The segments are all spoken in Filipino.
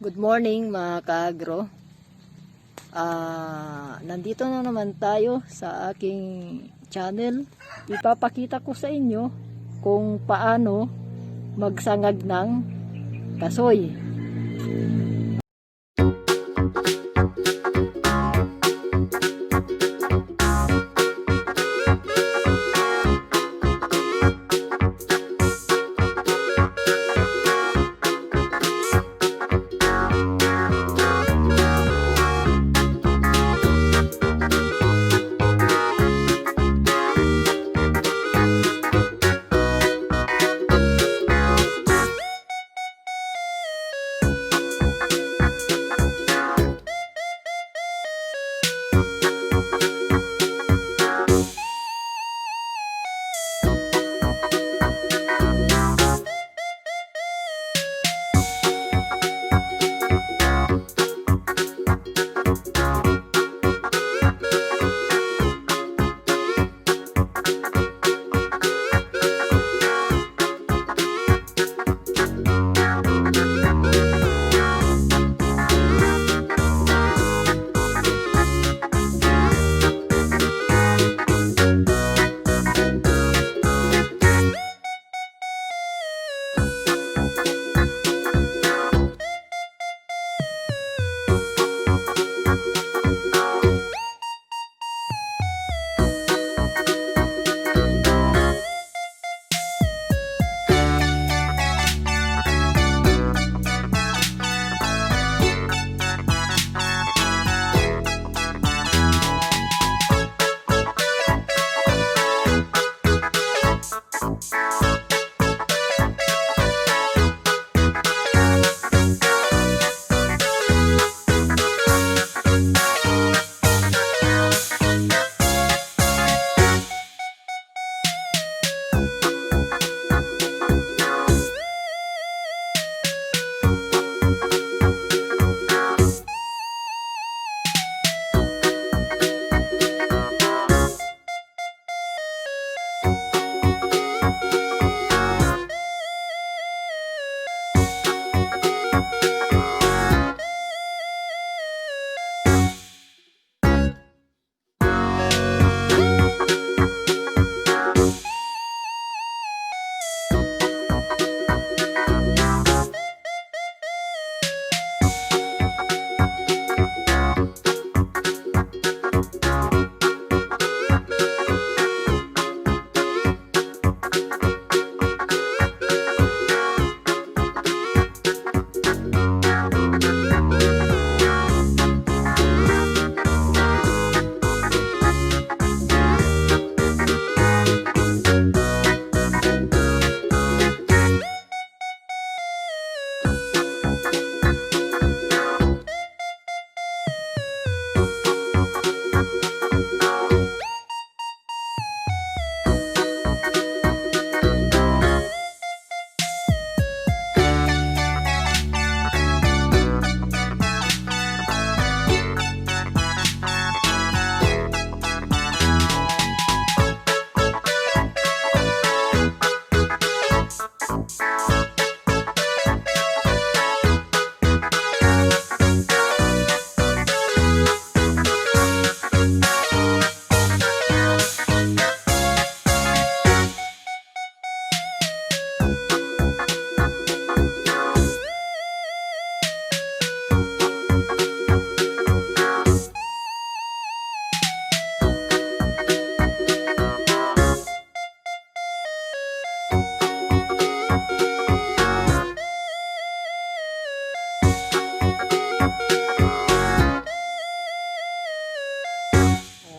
Good morning mga kaagro. Nandito na naman tayo sa aking channel. Ipapakita ko sa inyo kung paano magsangag ng kasoy.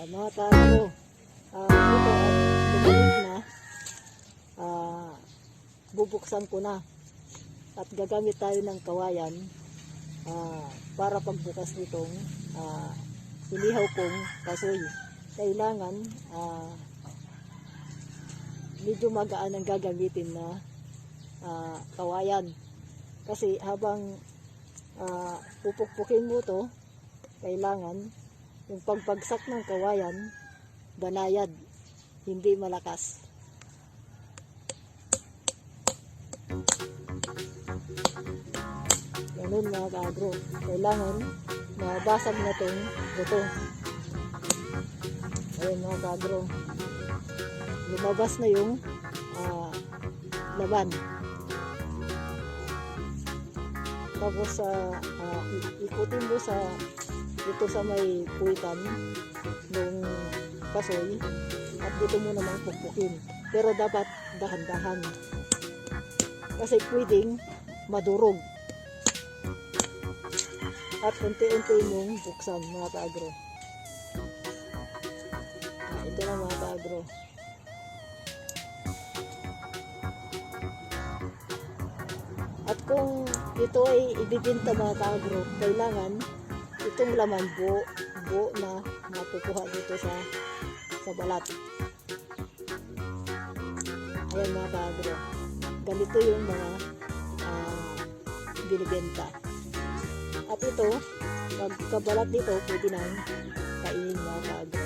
Mga kaagro, ito at tumulig na, bubuksan ko na at gagamit tayo ng kawayan para pagbukas nitong inihaw kong kasoy. Kailangan medyo magaan ang gagamitin na kawayan, kasi habang pupukpukin mo to, kailangan yung pagbagsak ng kawayan banayad, hindi malakas. ganun mga ka-agro. Kailangan mabasag na itong buto. Ayan mga ka-agro, lumabas na yung laman. Tapos ikutin mo dito sa may puwitan ng kasoy at dito mo naman pukpukin. Pero dapat dahan-dahan kasi pwedeng madurog. At unti-unti mong buksan mga ka-agro. Ito na mga ka-agro. At kung ito ay ibibinta mga ka-agro, kailangan itong laman buo na makukuha dito sa balat. Ayan mga ka-agro, ganito yung mga binibenta. At ito, pagkabalat dito, pwede nang kainin mga ka-agro.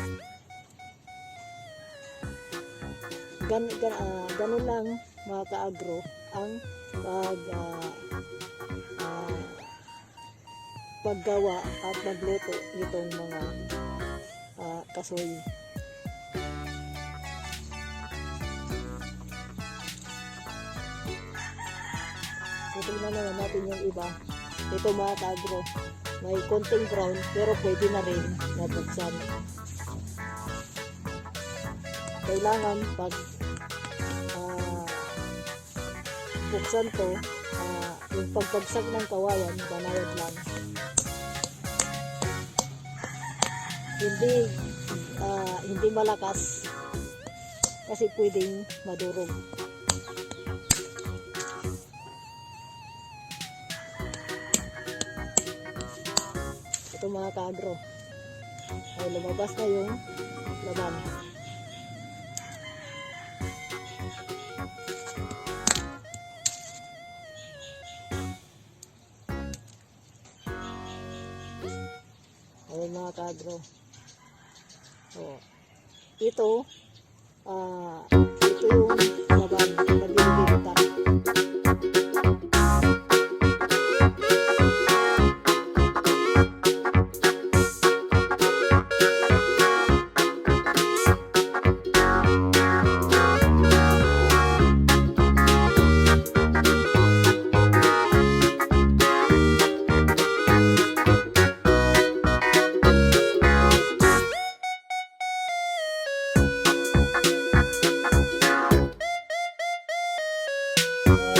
Ganun lang mga ka-agro ang paggawa at magluto nitong mga kasoy. So, tingnan naman natin yung iba. Ito mga ka-agro, may konting brown pero pwede na rin nabuksan. Kailangan pag buksan to, yung pagbagsak ng kawayan, banayad lang. Hindi malakas kasi pwedeng madurog. Ito mga ka-agro, ay lumabas na yung laman. Ayun mga ka-agro. So, ito yung laban na binibenta.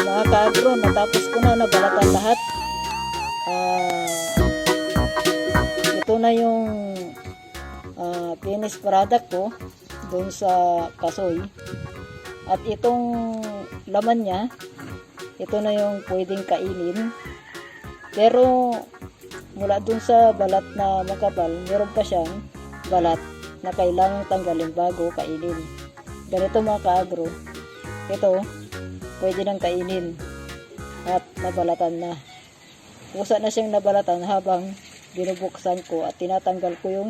Mga ka-agro, natapos ko na nabalatan lahat. Ito na yung finished product ko dun sa kasoy. At itong laman niya, ito na yung pwedeng kainin. Pero mula dun sa balat na makapal, meron pa siyang balat na kailangang tanggalin bago kainin. Ganito mga ka-agro, ito pwede nang kainin at nabalatan na. Pusa na siyang nabalatan habang binubuksan ko at tinatanggal ko yung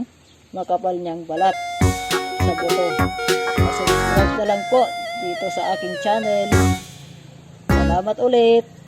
makapal niyang balat sa buto. Subscribe na lang po dito sa aking channel. Salamat ulit!